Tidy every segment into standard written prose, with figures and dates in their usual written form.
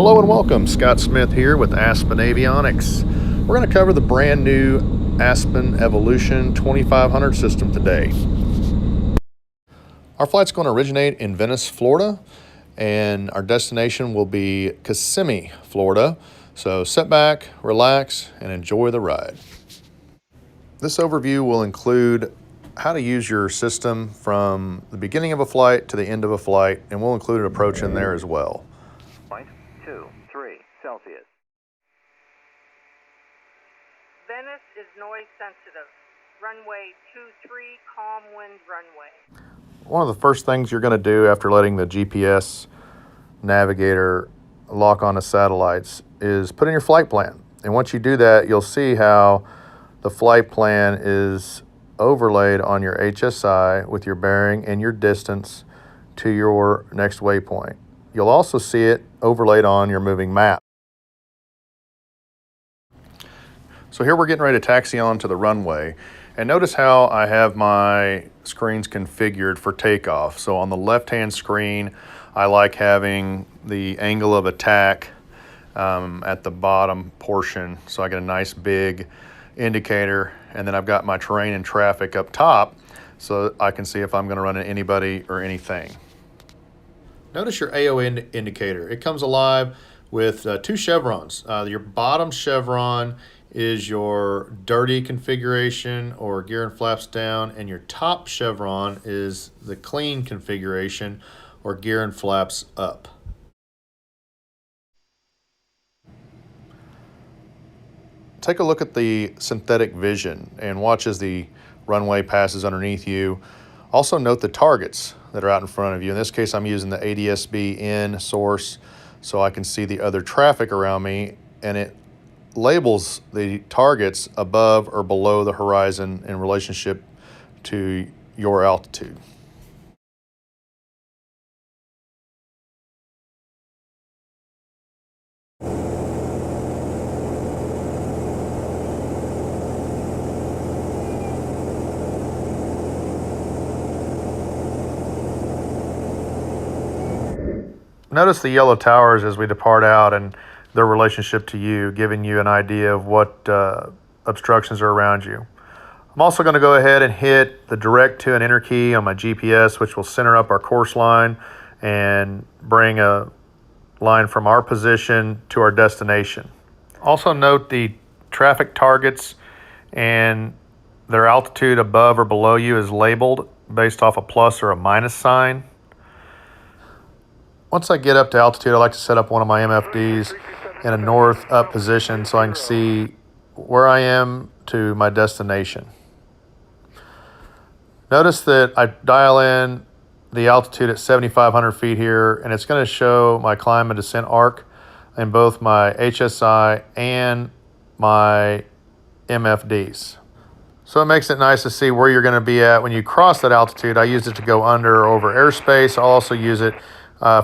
Hello and welcome, Scott Smith here with Aspen Avionics. We're going to cover the brand new Aspen Evolution 2500 system today. Our flight's going to originate in Venice, Florida, and our destination will be Kissimmee, Florida. So sit back, relax, and enjoy the ride. This overview will include how to use your system from the beginning of a flight to the end of a flight, and we'll include an approach in there as well. 2, 3 Celsius. Venice is noise sensitive. Runway 23, calm wind runway. One of the first things you're going to do after letting the GPS navigator lock onto satellites is put in your flight plan. And once you do that, you'll see how the flight plan is overlaid on your HSI with your bearing and your distance to your next waypoint. You'll also see it overlaid on your moving map. So here we're getting ready to taxi on to the runway. And notice how I have my screens configured for takeoff. So on the left-hand screen, I like having the angle of attack at the bottom portion. So I get a nice big indicator, and then I've got my terrain and traffic up top so I can see if I'm going to run into anybody or anything. Notice your AO indicator. It comes alive with two chevrons. Your bottom chevron is your dirty configuration or gear and flaps down, and your top chevron is the clean configuration or gear and flaps up. Take a look at the synthetic vision and watch as the runway passes underneath you. Also note the targets that are out in front of you. In this case, I'm using the ADS-B in source so I can see the other traffic around me, and it labels the targets above or below the horizon in relationship to your altitude. Notice the yellow towers as we depart out and their relationship to you, giving you an idea of what obstructions are around you. I'm also going to go ahead and hit the direct to and enter key on my GPS, which will center up our course line and bring a line from our position to our destination. Also note the traffic targets and their altitude above or below you is labeled based off a plus or a minus sign. Once I get up to altitude, I like to set up one of my MFDs in a north up position so I can see where I am to my destination. Notice that I dial in the altitude at 7,500 feet here, and it's going to show my climb and descent arc in both my HSI and my MFDs. So it makes it nice to see where you're going to be at when you cross that altitude. I use it to go under or over airspace. I'll also use it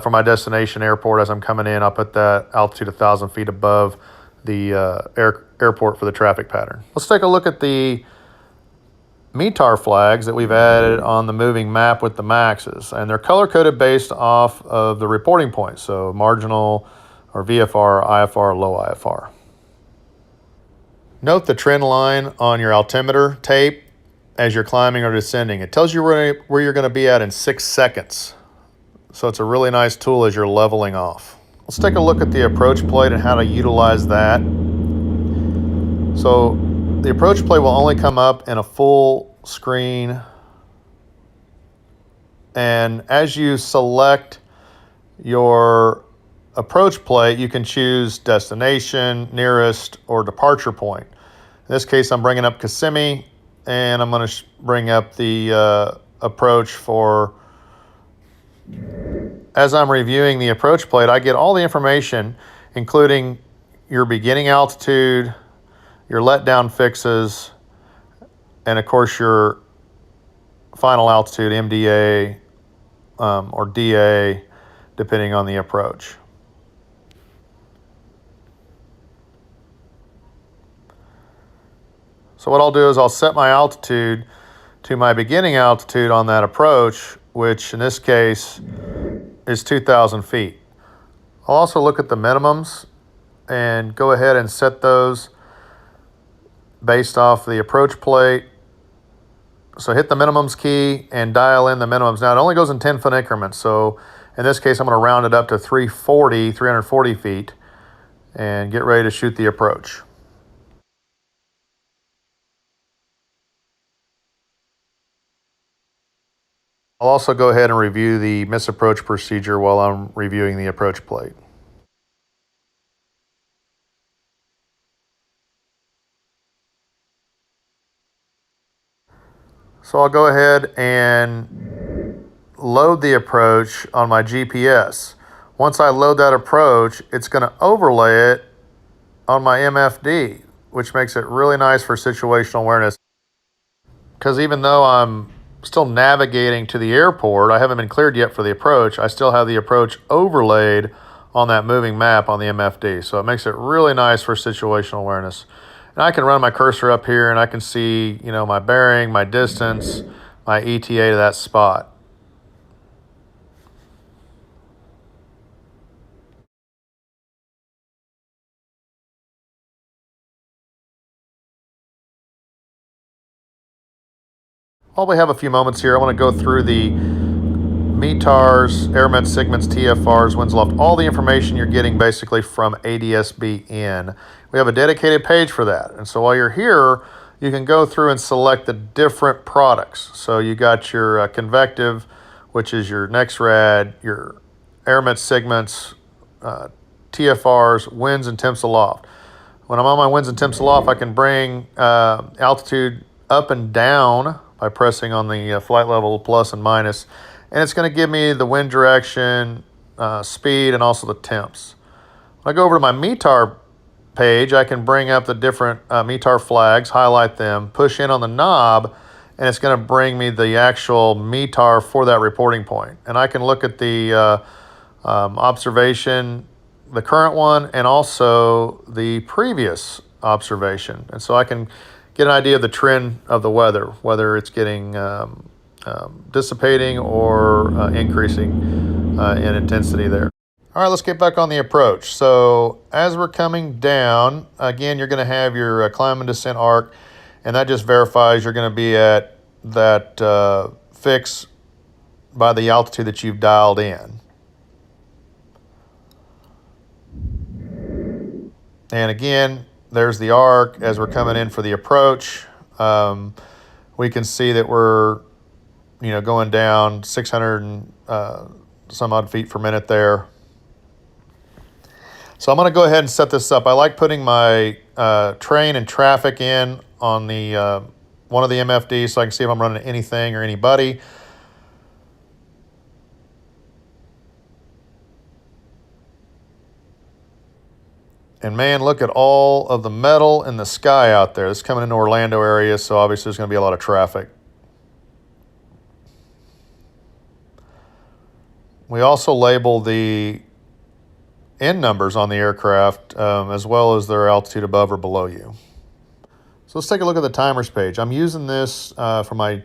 for my destination airport. As I'm coming in, I'll put that altitude 1,000 feet above the airport for the traffic pattern. Let's take a look at the METAR flags that we've added on the moving map with the MAXs, and they're color-coded based off of the reporting points, so marginal or VFR, IFR, low IFR. Note the trend line on your altimeter tape as you're climbing or descending. It tells you where you're going to be at in 6 seconds. So it's a really nice tool as you're leveling off. Let's take a look at the approach plate and how to utilize that. So the approach plate will only come up in a full screen. And as you select your approach plate, you can choose destination, nearest, or departure point. In this case, I'm bringing up Kissimmee, and I'm going to bring up the approach for. As I'm reviewing the approach plate, I get all the information, including your beginning altitude, your letdown fixes, and of course your final altitude, MDA or DA, depending on the approach. So what I'll do is I'll set my altitude to my beginning altitude on that approach, which in this case is 2,000 feet. I'll also look at the minimums and go ahead and set those based off the approach plate. So hit the minimums key and dial in the minimums. Now it only goes in 10-foot increments. So in this case, I'm going to round it up to 340 feet and get ready to shoot the approach. I'll also go ahead and review the misapproach procedure while I'm reviewing the approach plate. So I'll go ahead and load the approach on my GPS. Once I load that approach, it's going to overlay it on my MFD, which makes it really nice for situational awareness. Because even though I'm still navigating to the airport, I haven't been cleared yet for the approach, I still have the approach overlaid on that moving map on the MFD. So it makes it really nice for situational awareness. And I can run my cursor up here and I can see, my bearing, my distance, my ETA to that spot. While we have a few moments here, I want to go through the METARs, AirMet segments, TFRs, winds aloft, all the information you're getting basically from ADS-B in. We have a dedicated page for that. And so while you're here, you can go through and select the different products. So you got your convective, which is your NexRad, your AirMet segments, TFRs, winds and temps aloft. When I'm on my winds and temps aloft, I can bring altitude up and down by pressing on the flight level plus and minus. And it's going to give me the wind direction, speed, and also the temps. When I go over to my METAR page, I can bring up the different METAR flags, highlight them, push in on the knob, and it's going to bring me the actual METAR for that reporting point. And I can look at the observation, the current one, and also the previous observation. And so I can get an idea of the trend of the weather, whether it's getting dissipating or increasing in intensity there. All right, let's get back on the approach. So as we're coming down, again, you're going to have your climb and descent arc, and that just verifies you're going to be at that fix by the altitude that you've dialed in. And again, there's the arc as we're coming in for the approach. We can see that we're, going down 600 and some odd feet per minute there. So I'm going to go ahead and set this up. I like putting my train and traffic in on the one of the MFDs so I can see if I'm running anything or anybody. And man, look at all of the metal in the sky out there. This is coming into Orlando area, so obviously there's going to be a lot of traffic. We also label the end numbers on the aircraft as well as their altitude above or below you. So let's take a look at the timers page. I'm using this for my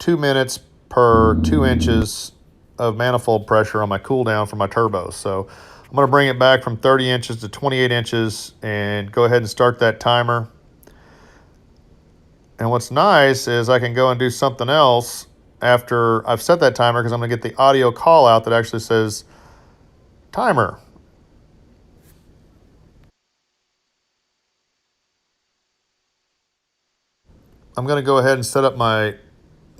2 minutes per 2 inches of manifold pressure on my cool down for my turbos. So I'm going to bring it back from 30 inches to 28 inches and go ahead and start that timer. And what's nice is I can go and do something else after I've set that timer, because I'm going to get the audio call out that actually says timer. I'm going to go ahead and set up my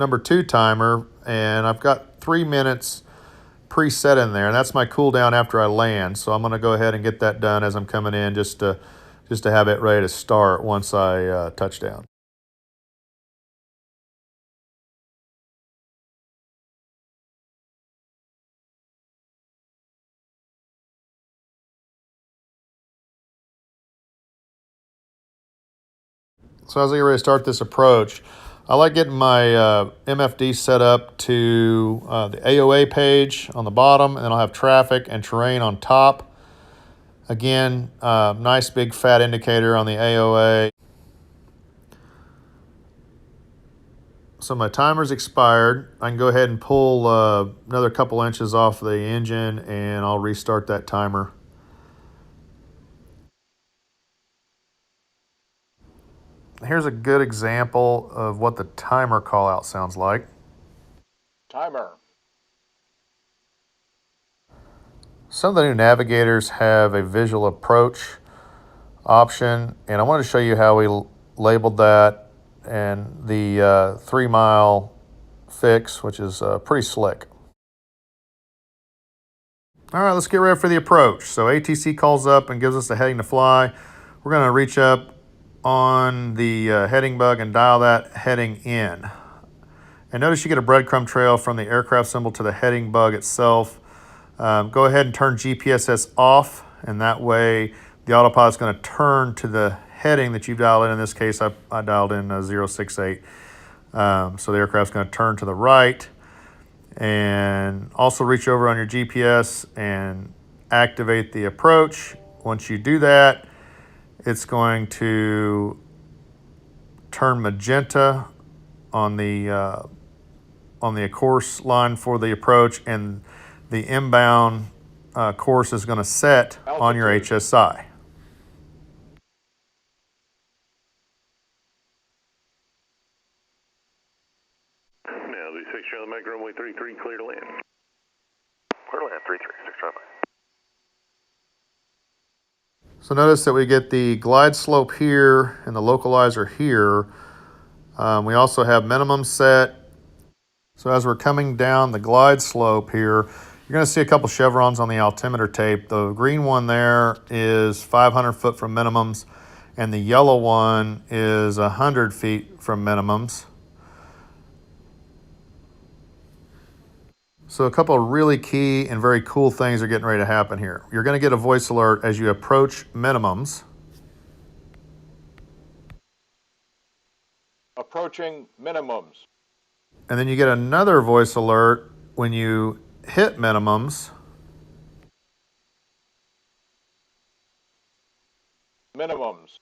number 2 timer, and I've got 3 minutes preset in there, and that's my cool down after I land. So I'm going to go ahead and get that done as I'm coming in, just to have it ready to start once I touch down. So as I get ready to start this approach, I like getting my MFD set up to the AOA page on the bottom, and then I'll have traffic and terrain on top. Again, nice big fat indicator on the AOA. So my timer's expired. I can go ahead and pull another couple inches off the engine, and I'll restart that timer. Here's a good example of what the timer call out sounds like. Timer. Some of the new navigators have a visual approach option, and I wanted to show you how we labeled that and the 3 mile fix, which is pretty slick. All right, let's get ready for the approach. So ATC calls up and gives us a heading to fly. We're going to reach up on the heading bug and dial that heading in. And notice you get a breadcrumb trail from the aircraft symbol to the heading bug itself. Go ahead and turn GPSS off, and that way the autopilot is going to turn to the heading that you've dialed in. In this case, I dialed in 068. So the aircraft's going to turn to the right. And also reach over on your GPS and activate the approach. Once you do that, it's going to turn magenta on the course line for the approach, and the inbound course is going to set on your HSI. Now, the 6 Charlie Mike, runway 33, clear to land. Clear to land, 33, 6 Charlie. So notice that we get the glide slope here and the localizer here. We also have minimum set. So as we're coming down the glide slope here, you're going to see a couple chevrons on the altimeter tape. The green one there is 500 foot from minimums, and the yellow one is 100 feet from minimums. So a couple of really key and very cool things are getting ready to happen here. You're going to get a voice alert as you approach minimums. Approaching minimums. And then you get another voice alert when you hit minimums. Minimums.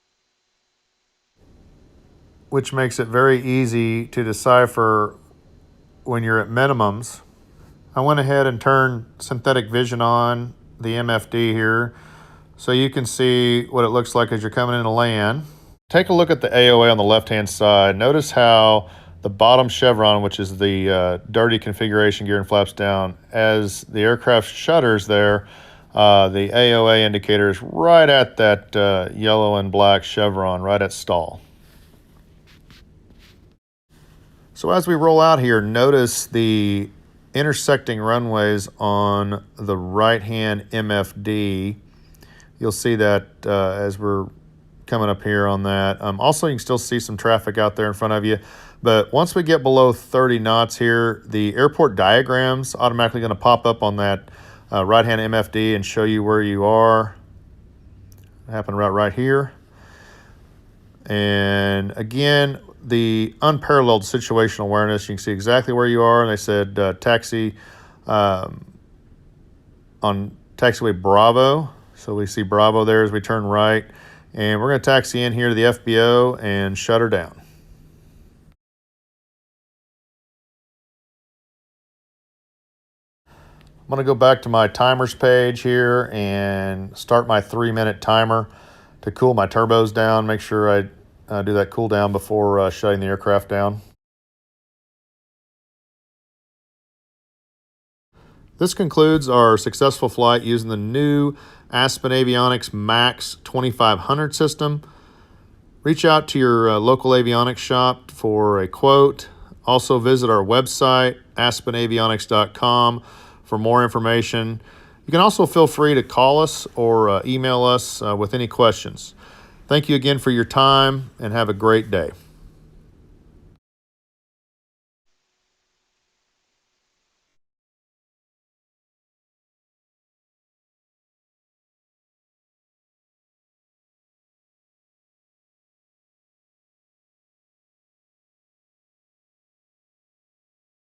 Which makes it very easy to decipher when you're at minimums. I went ahead and turned synthetic vision on, the MFD here, so you can see what it looks like as you're coming into land. Take a look at the AOA on the left-hand side. Notice how the bottom chevron, which is the dirty configuration gear and flaps down, as the aircraft shutters there, the AOA indicator is right at that yellow and black chevron, right at stall. So as we roll out here, notice the intersecting runways on the right-hand MFD. You'll see that as we're coming up here on that. Also, you can still see some traffic out there in front of you. But once we get below 30 knots here, the airport diagram's automatically going to pop up on that right-hand MFD and show you where you are. It happened right here. And again, the unparalleled situational awareness. You can see exactly where you are. And they said taxi on taxiway Bravo. So we see Bravo there as we turn right. And we're going to taxi in here to the FBO and shut her down. I'm going to go back to my timers page here and start my 3-minute timer to cool my turbos down. Make sure I do that cool down before shutting the aircraft down. This concludes our successful flight using the new Aspen Avionics MAX 2500 system. Reach out to your local avionics shop for a quote. Also visit our website, aspenavionics.com, for more information. You can also feel free to call us or email us with any questions. Thank you again for your time, and have a great day.